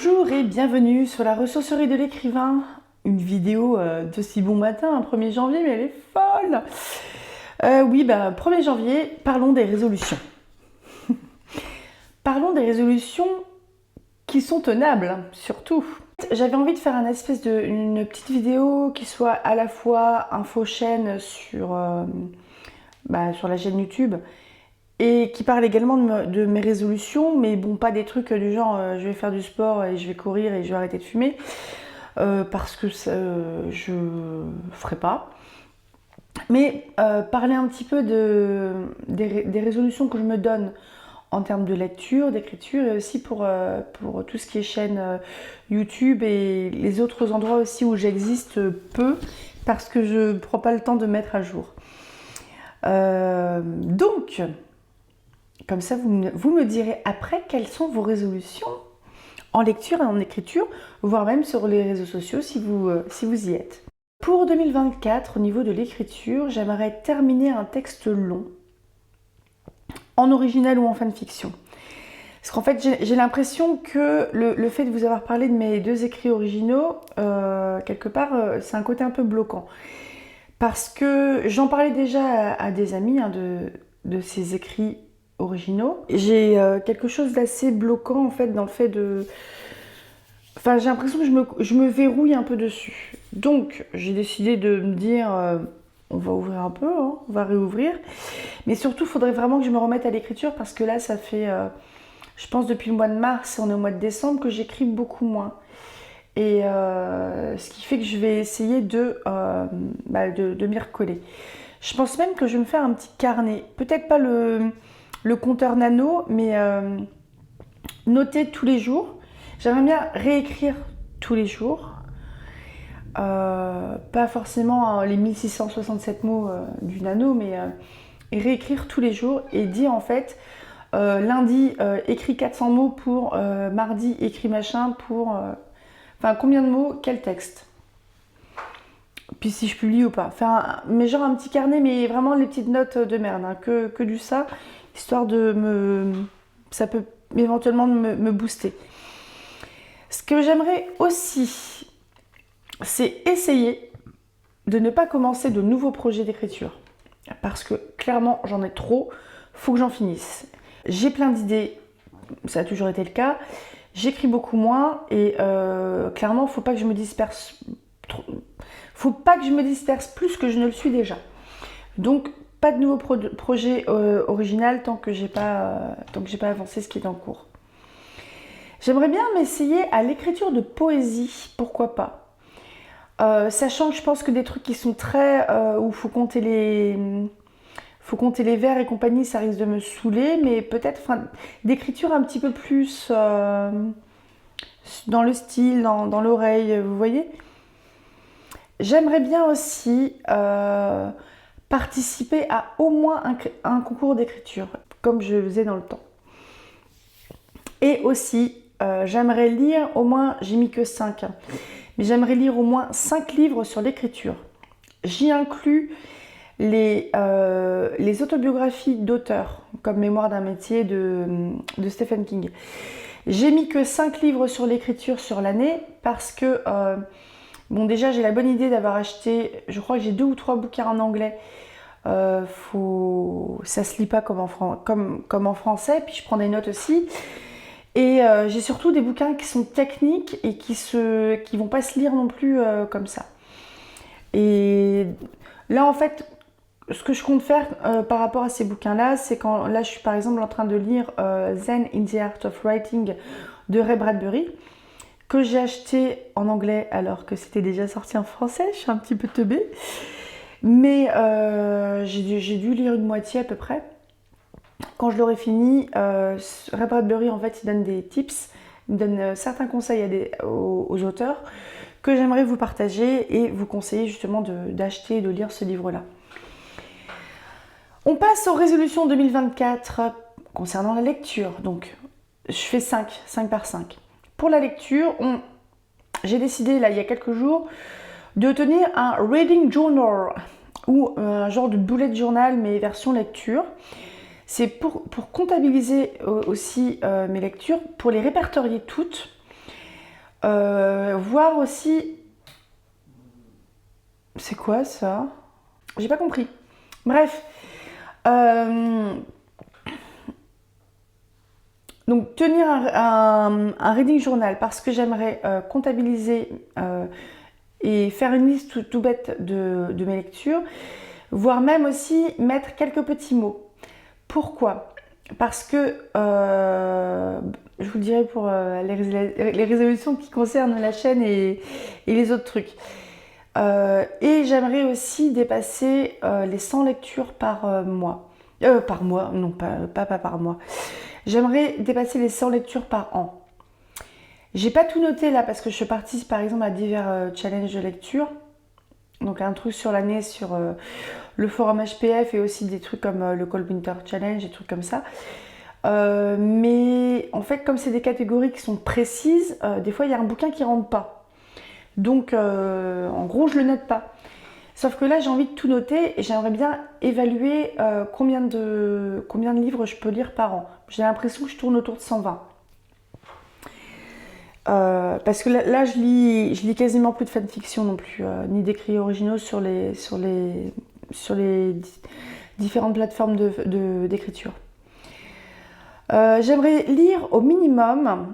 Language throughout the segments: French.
Bonjour et bienvenue sur la ressourcerie de l'écrivain. Une vidéo de si bon matin, un 1er janvier, mais elle est folle. 1er janvier, parlons des résolutions. Parlons des résolutions qui sont tenables, surtout. J'avais envie de faire une petite vidéo qui soit à la fois info chaîne sur la chaîne YouTube et qui parle également de mes résolutions, mais bon, pas des trucs du genre je vais faire du sport et je vais courir et je vais arrêter de fumer, parce que je ferai pas. Mais parler un petit peu des résolutions que je me donne en termes de lecture, d'écriture, et aussi pour tout ce qui est chaîne YouTube et les autres endroits aussi où j'existe peu, parce que je ne prends pas le temps de mettre à jour. Donc, comme ça, vous me direz après quelles sont vos résolutions en lecture et en écriture, voire même sur les réseaux sociaux si vous y êtes. Pour 2024, au niveau de l'écriture, j'aimerais terminer un texte long, en original ou en fanfiction. Parce qu'en fait, j'ai l'impression que le fait de vous avoir parlé de mes 2 écrits originaux, quelque part, c'est un côté un peu bloquant. Parce que j'en parlais déjà à des amis de ces écrits originaux. J'ai quelque chose d'assez bloquant en fait dans le fait de... Enfin, j'ai l'impression que je me verrouille un peu dessus. Donc, j'ai décidé de me dire, on va ouvrir un peu, hein, on va réouvrir. Mais surtout, il faudrait vraiment que je me remette à l'écriture parce que là, ça fait, je pense, depuis le mois de mars, on est au mois de décembre, que j'écris beaucoup moins. Et ce qui fait que je vais essayer de m'y recoller. Je pense même que je vais me faire un petit carnet. Peut-être pas le compteur nano, mais noter tous les jours. J'aimerais bien réécrire tous les jours. Pas forcément les 1667 mots du nano, mais réécrire tous les jours et dire en fait lundi écris 400 mots pour mardi écris machin pour... Enfin, combien de mots, quel texte. Puis si je publie ou pas. Mais genre un petit carnet, mais vraiment les petites notes de merde, hein, que du ça, histoire ça peut éventuellement me booster. Ce que j'aimerais aussi, c'est essayer de ne pas commencer de nouveaux projets d'écriture. Parce que clairement, j'en ai trop, faut que j'en finisse. J'ai plein d'idées, ça a toujours été le cas. J'écris beaucoup moins et clairement, faut pas que je me disperse trop. Faut pas que je me disperse plus que je ne le suis déjà. Donc, pas de nouveau projet original tant que j'ai pas avancé ce qui est en cours. J'aimerais bien m'essayer à l'écriture de poésie, pourquoi pas. Sachant que je pense que des trucs qui sont très... où il faut compter les vers et compagnie, ça risque de me saouler, mais peut-être d'écriture un petit peu plus dans le style, dans l'oreille, vous voyez. J'aimerais bien aussi participer à au moins un concours d'écriture, comme je le faisais dans le temps. Et aussi, j'aimerais lire au moins, j'ai mis que 5, mais j'aimerais lire au moins 5 livres sur l'écriture. J'y inclus les autobiographies d'auteurs, comme Mémoire d'un métier de Stephen King. J'ai mis que 5 livres sur l'écriture sur l'année parce que, déjà j'ai la bonne idée d'avoir acheté, je crois que j'ai 2 ou 3 bouquins en anglais. Ça se lit pas comme en français, puis je prends des notes aussi. Et j'ai surtout des bouquins qui sont techniques et qui vont pas se lire non plus comme ça. Et là en fait, ce que je compte faire par rapport à ces bouquins-là, c'est quand là je suis par exemple en train de lire Zen in the Art of Writing de Ray Bradbury, que j'ai acheté en anglais alors que c'était déjà sorti en français. Je suis un petit peu teubée, mais j'ai dû lire une moitié à peu près. Quand je l'aurai fini, Ray Bradbury en fait il donne des tips, il donne certains conseils aux auteurs que j'aimerais vous partager et vous conseiller justement d'acheter et de lire ce livre-là. On passe aux résolutions 2024 concernant la lecture. Donc, je fais 5 par 5. Pour la lecture, j'ai décidé, là, il y a quelques jours, de tenir un reading journal ou un genre de bullet journal, mais version lecture. C'est pour comptabiliser aussi mes lectures, pour les répertorier toutes Voir aussi... C'est quoi ça? J'ai pas compris. Bref. Donc tenir un reading journal parce que j'aimerais comptabiliser et faire une liste tout bête de mes lectures, voire même aussi mettre quelques petits mots. Pourquoi? Parce que, je vous le dirai pour les résolutions qui concernent la chaîne et les autres trucs. Et j'aimerais aussi dépasser les 100 lectures par mois. Par mois, non pas par mois. J'aimerais dépasser les 100 lectures par an. J'ai pas tout noté là parce que je participe par exemple à divers challenges de lecture. Donc un truc sur l'année sur le forum HPF et aussi des trucs comme le Cold Winter Challenge, des trucs comme ça. Mais en fait, comme c'est des catégories qui sont précises, des fois il y a un bouquin qui rentre pas. Donc en gros, je le note pas. Sauf que là, j'ai envie de tout noter et j'aimerais bien évaluer combien de livres je peux lire par an. J'ai l'impression que je tourne autour de 120. Parce que là je lis quasiment plus de fanfiction non plus, ni d'écrits originaux sur les différentes plateformes d'écriture. J'aimerais lire au minimum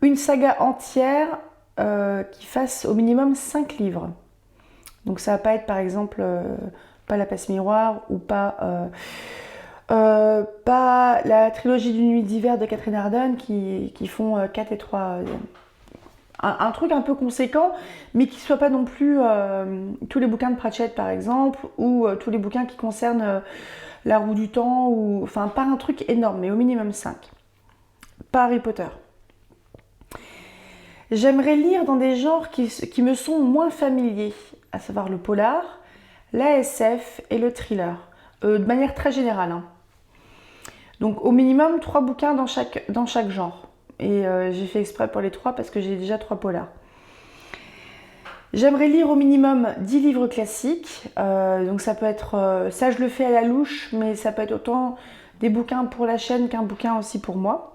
une saga entière qui fasse au minimum 5 livres. Donc ça va pas être par exemple pas La Passe Miroir ou pas la trilogie d'une nuit d'hiver de Catherine Ardern qui font 4 et 3. Un truc un peu conséquent, mais qui soit pas non plus tous les bouquins de Pratchett par exemple, ou tous les bouquins qui concernent la roue du temps, ou enfin pas un truc énorme, mais au minimum 5. Pas Harry Potter. J'aimerais lire dans des genres qui me sont moins familiers, à savoir le polar, la SF et le thriller, de manière très générale. Hein. Donc au minimum 3 bouquins dans chaque genre. Et j'ai fait exprès pour les 3 parce que j'ai déjà 3 polars. J'aimerais lire au minimum 10 livres classiques. Donc ça peut être, ça je le fais à la louche, mais ça peut être autant des bouquins pour la chaîne qu'un bouquin aussi pour moi.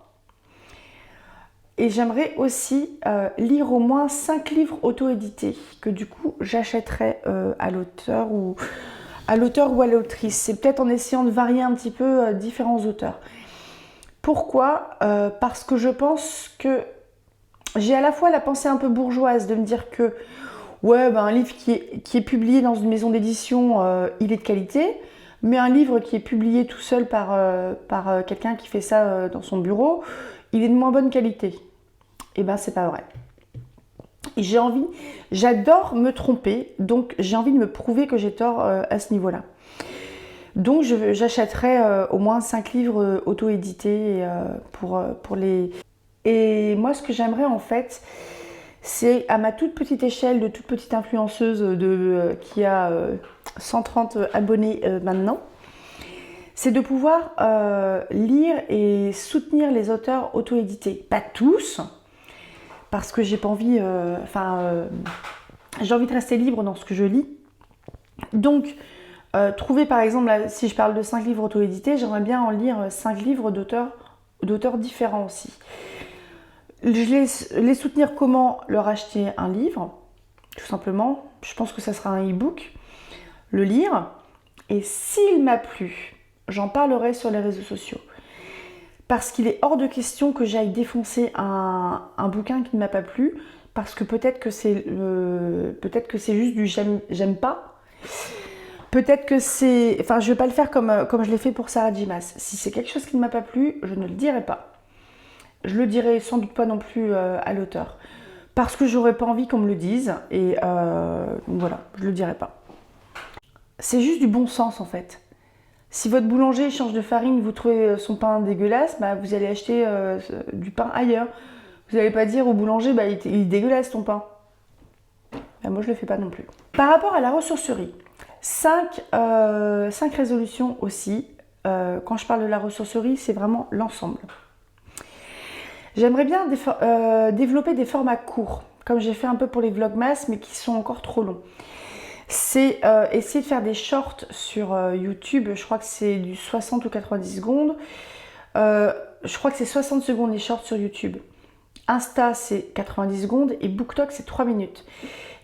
Et j'aimerais aussi lire au moins 5 livres auto-édités, que du coup j'achèterais à l'auteur ou à l'autrice. C'est peut-être en essayant de varier un petit peu différents auteurs. Pourquoi? Parce que je pense que j'ai à la fois la pensée un peu bourgeoise de me dire que ouais, ben, un livre qui est publié dans une maison d'édition, il est de qualité, mais un livre qui est publié tout seul par quelqu'un qui fait ça dans son bureau, il est de moins bonne qualité. Et ben c'est pas vrai. Et j'adore me tromper, donc j'ai envie de me prouver que j'ai tort à ce niveau-là. Donc j'achèterai au moins 5 livres auto-édités pour les... Et moi ce que j'aimerais en fait, c'est à ma toute petite échelle de toute petite influenceuse qui a 130 abonnés maintenant, c'est de pouvoir lire et soutenir les auteurs auto-édités. Pas tous, parce que j'ai pas envie... j'ai envie de rester libre dans ce que je lis. Donc, trouver par exemple, là, si je parle de 5 livres auto-édités, j'aimerais bien en lire 5 livres d'auteurs différents aussi. Les soutenir comment? Leur acheter un livre, tout simplement. Je pense que ça sera un e-book. Le lire. Et s'il m'a plu, j'en parlerai sur les réseaux sociaux. Parce qu'il est hors de question que j'aille défoncer un bouquin qui ne m'a pas plu. Parce que peut-être que c'est juste du j'aime pas. Peut-être que c'est... Enfin, je ne vais pas le faire comme je l'ai fait pour Sarah J. Maas. Si c'est quelque chose qui ne m'a pas plu, je ne le dirai pas. Je le dirai sans doute pas non plus à l'auteur. Parce que j'aurais pas envie qu'on me le dise. Et voilà, je le dirai pas. C'est juste du bon sens en fait. Si votre boulanger change de farine, vous trouvez son pain dégueulasse, bah, vous allez acheter du pain ailleurs. Vous n'allez pas dire au boulanger, bah, il est dégueulasse ton pain. Bah, moi je le fais pas non plus. Par rapport à la ressourcerie, 5 résolutions aussi. Quand je parle de la ressourcerie, c'est vraiment l'ensemble. J'aimerais bien développer des formats courts, comme j'ai fait un peu pour les vlogmas, mais qui sont encore trop longs. C'est essayer de faire des shorts sur YouTube, je crois que c'est du 60 ou 90 secondes. Je crois que c'est 60 secondes les shorts sur YouTube. Insta, c'est 90 secondes et BookTok, c'est 3 minutes.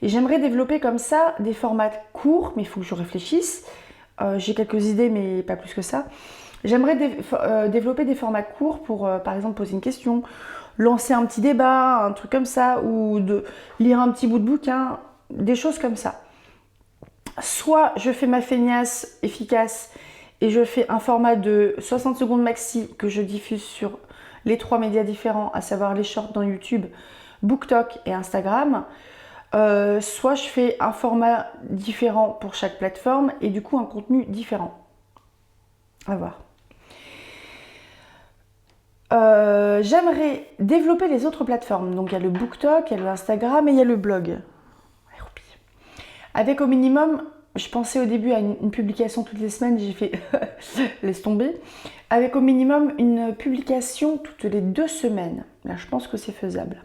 Et j'aimerais développer comme ça des formats courts, mais il faut que je réfléchisse. J'ai quelques idées, mais pas plus que ça. J'aimerais développer des formats courts pour, par exemple, poser une question, lancer un petit débat, un truc comme ça, ou de lire un petit bout de bouquin, des choses comme ça. Soit je fais ma feignasse efficace et je fais un format de 60 secondes maxi que je diffuse sur les 3 médias différents, à savoir les shorts dans YouTube, BookTok et Instagram. Soit je fais un format différent pour chaque plateforme et du coup un contenu différent. À voir. J'aimerais développer les autres plateformes. Donc il y a le BookTok, il y a le Instagram et il y a le blog. Avec au minimum, je pensais au début à une publication toutes les semaines, j'ai fait laisse tomber. Avec au minimum une publication toutes les 2 semaines. Là, je pense que c'est faisable.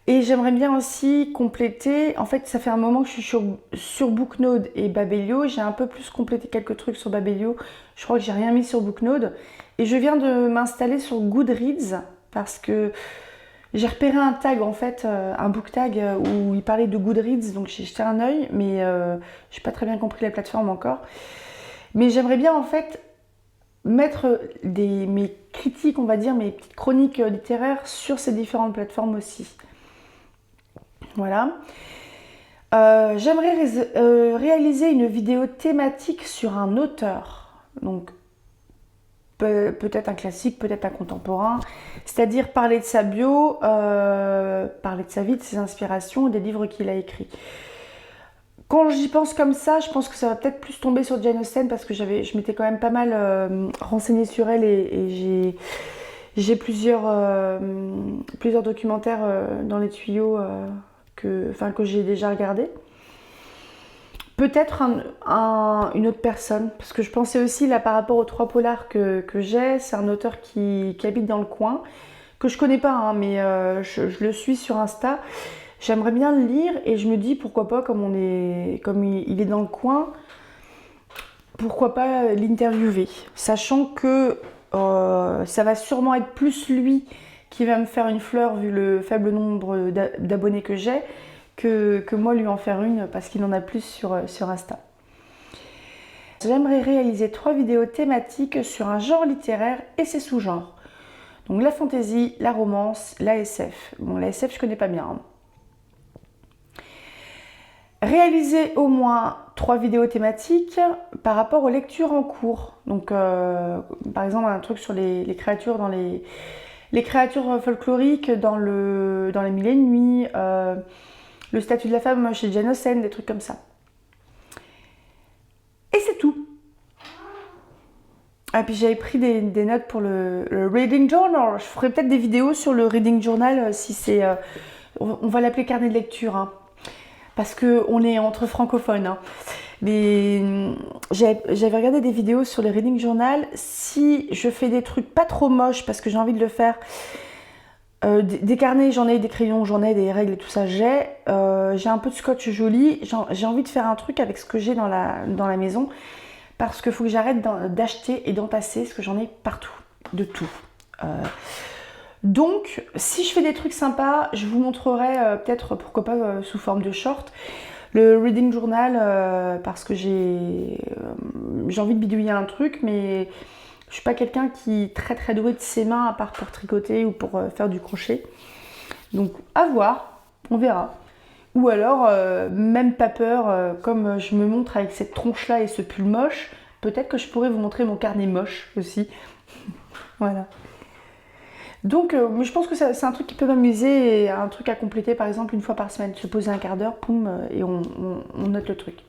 Et j'aimerais bien aussi compléter, en fait, ça fait un moment que je suis sur Booknode et Babelio. J'ai un peu plus complété quelques trucs sur Babelio. Je crois que j'ai rien mis sur Booknode. Et je viens de m'installer sur Goodreads parce que j'ai repéré un tag, en fait, un book tag où il parlait de Goodreads. Donc j'ai jeté un œil, mais je n'ai pas très bien compris la plateforme encore. Mais j'aimerais bien, en fait, mettre mes critiques, on va dire, mes petites chroniques littéraires sur ces différentes plateformes aussi. Voilà. J'aimerais réaliser une vidéo thématique sur un auteur. Donc, peut-être un classique, peut-être un contemporain. C'est-à-dire parler de sa bio, parler de sa vie, de ses inspirations, des livres qu'il a écrits. Quand j'y pense comme ça, je pense que ça va peut-être plus tomber sur Jane Austen parce que je m'étais quand même pas mal renseignée sur elle et j'ai plusieurs documentaires dans les tuyaux que j'ai déjà regardés. Peut-être une autre personne, parce que je pensais aussi là par rapport aux 3 polars que j'ai, c'est un auteur qui habite dans le coin, que je connais pas, hein, mais je le suis sur Insta. J'aimerais bien le lire et je me dis pourquoi pas, comme il est dans le coin, pourquoi pas l'interviewer, sachant que ça va sûrement être plus lui qui va me faire une fleur vu le faible nombre d'abonnés que j'ai, que moi lui en faire une parce qu'il en a plus sur Insta. J'aimerais réaliser 3 vidéos thématiques sur un genre littéraire et ses sous-genres. Donc la fantasy, la romance, la SF. Bon, la SF je connais pas bien. Hein. Réaliser au moins 3 vidéos thématiques par rapport aux lectures en cours. Donc par exemple un truc sur les créatures dans les créatures folkloriques dans les Mille et une nuits, le statut de la femme chez Jane Austen, des trucs comme ça. Et c'est tout. Et puis j'avais pris des notes pour le Reading Journal. Je ferai peut-être des vidéos sur le Reading Journal si c'est... on va l'appeler carnet de lecture, hein, parce qu'on est entre francophones. Hein. Mais j'avais regardé des vidéos sur le Reading Journal. Si je fais des trucs pas trop moches, parce que j'ai envie de le faire, des carnets, j'en ai, des crayons, j'en ai, des règles et tout ça, j'ai un peu de scotch joli. J'ai envie de faire un truc avec ce que j'ai dans la maison, parce qu'il faut que j'arrête d'acheter et d'entasser, parce que j'en ai partout, de tout. Donc, si je fais des trucs sympas, je vous montrerai peut-être, pourquoi pas, sous forme de short, le Reading Journal, parce que j'ai envie de bidouiller un truc, mais je suis pas quelqu'un qui est très très doué de ses mains, à part pour tricoter ou pour faire du crochet. Donc, à voir, on verra. Ou alors, même pas peur, comme je me montre avec cette tronche-là et ce pull moche, peut-être que je pourrais vous montrer mon carnet moche aussi. Voilà. Donc, je pense que c'est un truc qui peut m'amuser et un truc à compléter, par exemple, une fois par semaine. Se poser un quart d'heure, poum, et on note le truc.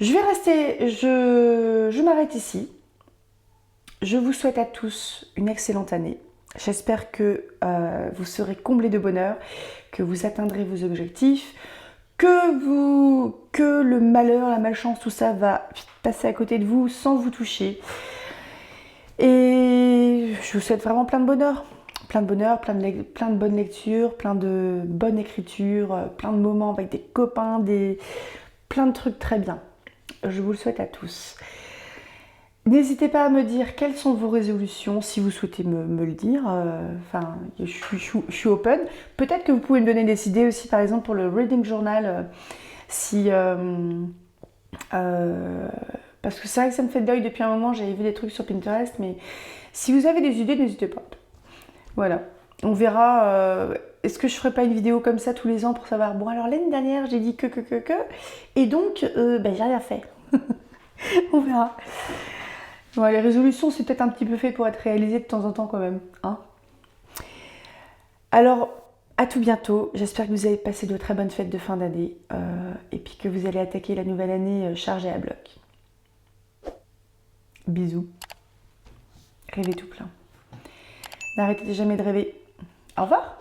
Je vais rester, je m'arrête ici. Je vous souhaite à tous une excellente année. J'espère que vous serez comblés de bonheur, que vous atteindrez vos objectifs, que le malheur, la malchance, tout ça va passer à côté de vous sans vous toucher. Et je vous souhaite vraiment plein de bonheur, plein de bonnes lectures, plein de bonne écriture, plein de moments avec des copains, plein de trucs très bien. Je vous le souhaite à tous. N'hésitez pas à me dire quelles sont vos résolutions, si vous souhaitez me le dire. Enfin, je suis open. Peut-être que vous pouvez me donner des idées aussi, par exemple, pour le Reading Journal. Si, parce que c'est vrai que ça me fait deuil depuis un moment, j'avais vu des trucs sur Pinterest, mais si vous avez des idées, n'hésitez pas. Voilà, on verra. Est-ce que je ferai pas une vidéo comme ça tous les ans pour savoir, bon alors l'année dernière j'ai dit que, et donc ben, j'ai rien fait. On verra. Ouais, les résolutions c'est peut-être un petit peu fait pour être réalisé de temps en temps quand même. Hein. Alors, à tout bientôt. J'espère que vous avez passé de très bonnes fêtes de fin d'année et puis que vous allez attaquer la nouvelle année chargée à bloc. Bisous. Rêvez tout plein. N'arrêtez jamais de rêver. Au revoir.